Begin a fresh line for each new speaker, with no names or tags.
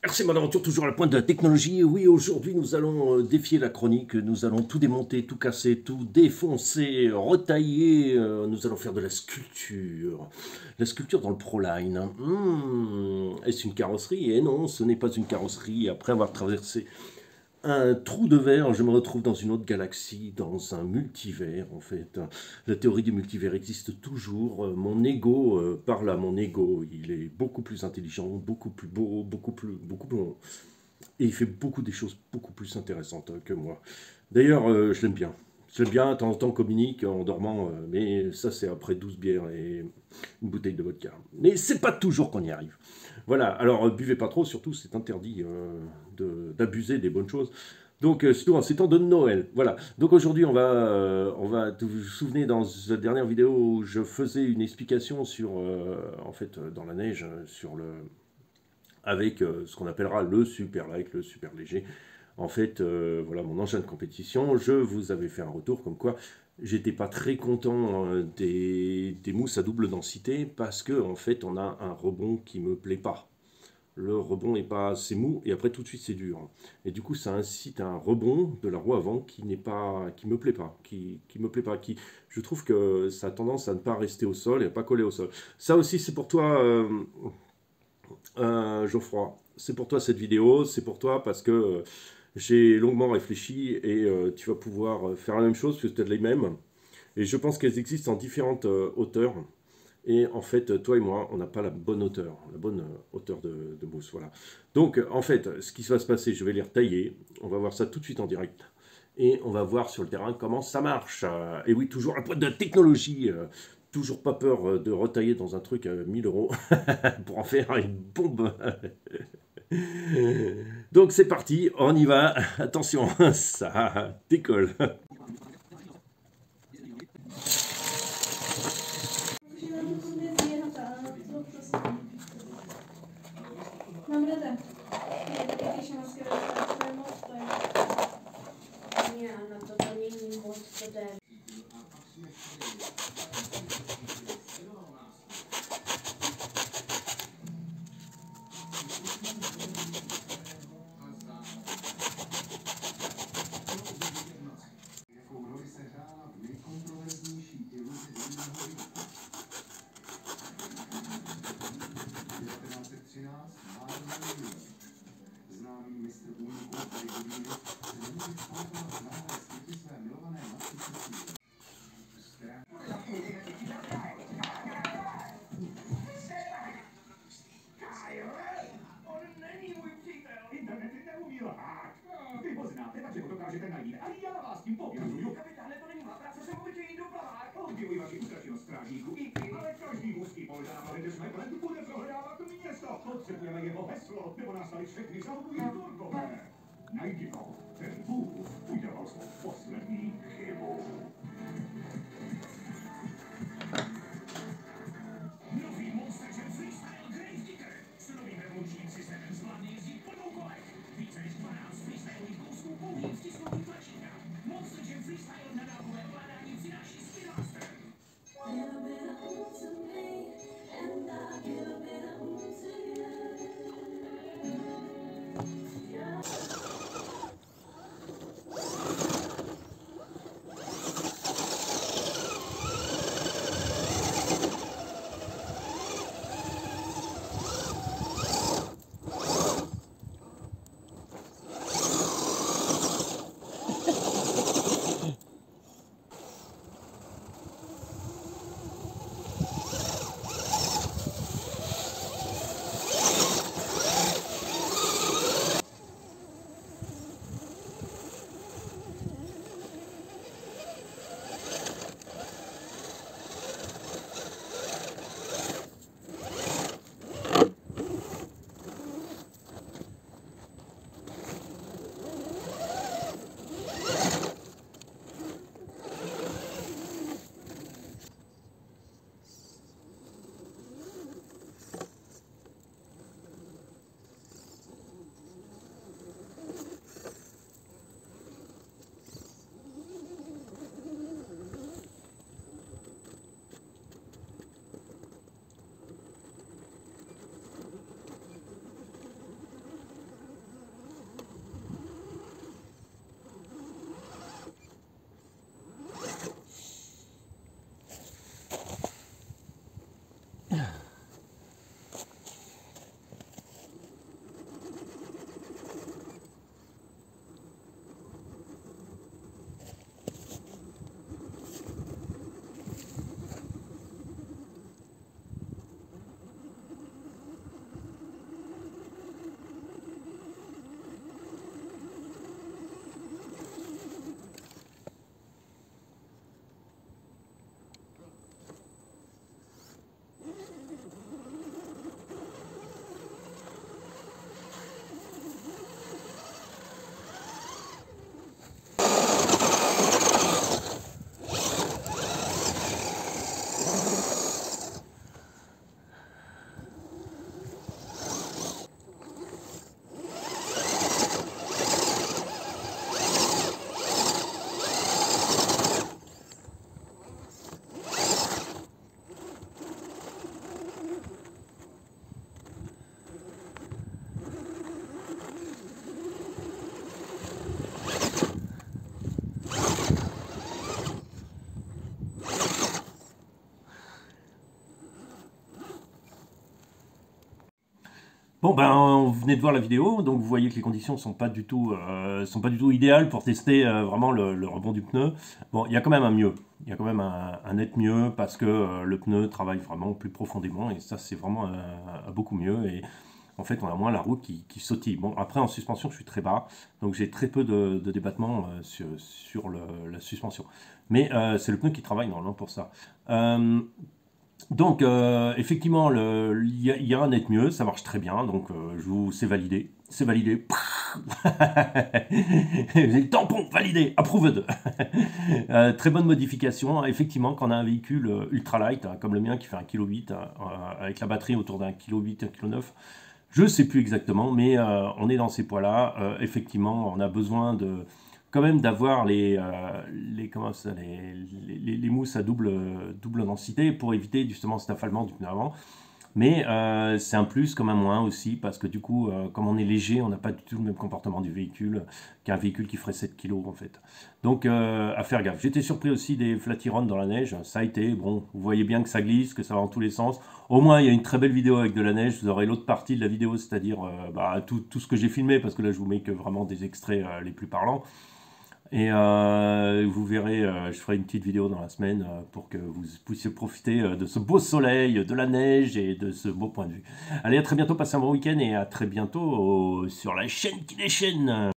Merci mon aventure toujours à la pointe de la technologie. Et oui, aujourd'hui nous allons défier la chronique, nous allons tout démonter, tout casser, tout défoncer, retailler, nous allons faire de la sculpture. La sculpture dans le Proline. Hein. Est-ce une carrosserie? Eh non, ce n'est pas une carrosserie. Après avoir traversé un trou de verre, je me retrouve dans une autre galaxie, dans un multivers en fait. La théorie du multivers existe toujours. Mon ego parle à mon ego. Il est beaucoup plus intelligent, beaucoup plus beau, beaucoup plus long. Et il fait beaucoup des choses beaucoup plus intéressantes que moi. D'ailleurs, je l'aime bien. Je l'aime bien, de temps en temps on communique en dormant, mais ça c'est après 12 bières et une bouteille de vodka. Mais c'est pas toujours qu'on y arrive. Voilà, alors buvez pas trop, surtout c'est interdit d'abuser des bonnes choses. Donc surtout en ces temps de Noël. Voilà, donc aujourd'hui vous vous souvenez dans la dernière vidéo où je faisais une explication sur, en fait, dans la neige, sur le, avec ce qu'on appellera le super light, le super léger. En fait, voilà mon engin de compétition. Je vous avais fait un retour comme quoi j'étais pas très content des mousses à double densité parce que en fait on a un rebond qui me plaît pas. Le rebond est pas assez mou et après tout de suite c'est dur. Et du coup ça incite à un rebond de la roue avant qui n'est pas, qui me plaît pas, qui me plaît pas, qui je trouve que ça a tendance à ne pas rester au sol et à pas coller au sol. Ça aussi c'est pour toi. Geoffroy, c'est pour toi cette vidéo, c'est pour toi parce que j'ai longuement réfléchi et tu vas pouvoir faire la même chose parce que tu as les mêmes. Et je pense qu'elles existent en différentes hauteurs. Et en fait, toi et moi, on n'a pas la bonne hauteur, hauteur de mousse. Voilà. Donc, en fait, ce qui va se passer, je vais les retailler. On va voir ça tout de suite en direct. Et on va voir sur le terrain comment ça marche. Et oui, toujours à pointe de la technologie. Toujours pas peur de retailler dans un truc à 1000 euros pour en faire une bombe. Donc c'est parti, on y va. Attention, ça décolle.
Mám rada. Je taky, když mám skvělé moc, to je...
Nie, no to není moc, to je...
Dokážete najít. A já vás tím pověřuju. Kapitáne, to není má práce, jsem obyčejný dopravák. Obdivuji vaši ústrašnost strážníku. Ale každý mužský požádá, že jsme plentu bude prohledávat město. Potřebujeme jeho heslo, nebo nás tady všechny zahubují turkové. Najdi ho. Ten Bůh udělal svou poslední chybu. Nový Monster Jam Freestyle Grave Digger. S novým revolučním systémem zvládne jezdit po dvou kolech. Více než 12 freestylových kousků pouhým stisknutím tlačítka. Monster Jam Freestyle na dálkové ovládání přináší Spin Master.
Bon ben, vous venez de voir la vidéo, donc vous voyez que les conditions sont pas du tout idéales pour tester vraiment le rebond du pneu. Bon, il y a quand même un mieux, il y a quand même un net mieux parce que le pneu travaille vraiment plus profondément et ça c'est vraiment beaucoup mieux et en fait on a moins la roue qui sautille. Bon après en suspension je suis très bas, donc j'ai très peu de débattement sur la suspension. Mais c'est le pneu qui travaille normalement pour ça. Donc, effectivement, il y a un net mieux, ça marche très bien, donc c'est validé. C'est validé. Le tampon, validé, approved. Très bonne modification. Effectivement, quand on a un véhicule ultralight, hein, comme le mien qui fait 1,8 kg, avec la batterie autour d'1,8 kg, 1,9 kg, je ne sais plus exactement, mais on est dans ces poids-là. Effectivement, on a besoin quand même d'avoir les mousses à double densité pour éviter justement cet affalement du pneu avant. Mais c'est un plus comme un moins aussi parce que du coup, comme on est léger, on n'a pas du tout le même comportement du véhicule qu'un véhicule qui ferait 7 kg en fait. Donc à faire gaffe. J'étais surpris aussi des Flatiron dans la neige. Ça a été, bon, vous voyez bien que ça glisse, que ça va dans tous les sens. Au moins, il y a une très belle vidéo avec de la neige. Vous aurez l'autre partie de la vidéo, c'est-à-dire tout ce que j'ai filmé parce que là, je vous mets que vraiment des extraits les plus parlants. Et vous verrez, je ferai une petite vidéo dans la semaine pour que vous puissiez profiter de ce beau soleil, de la neige et de ce beau point de vue. Allez, à très bientôt, passez un bon week-end et à très bientôt sur la chaîne qui déchaîne.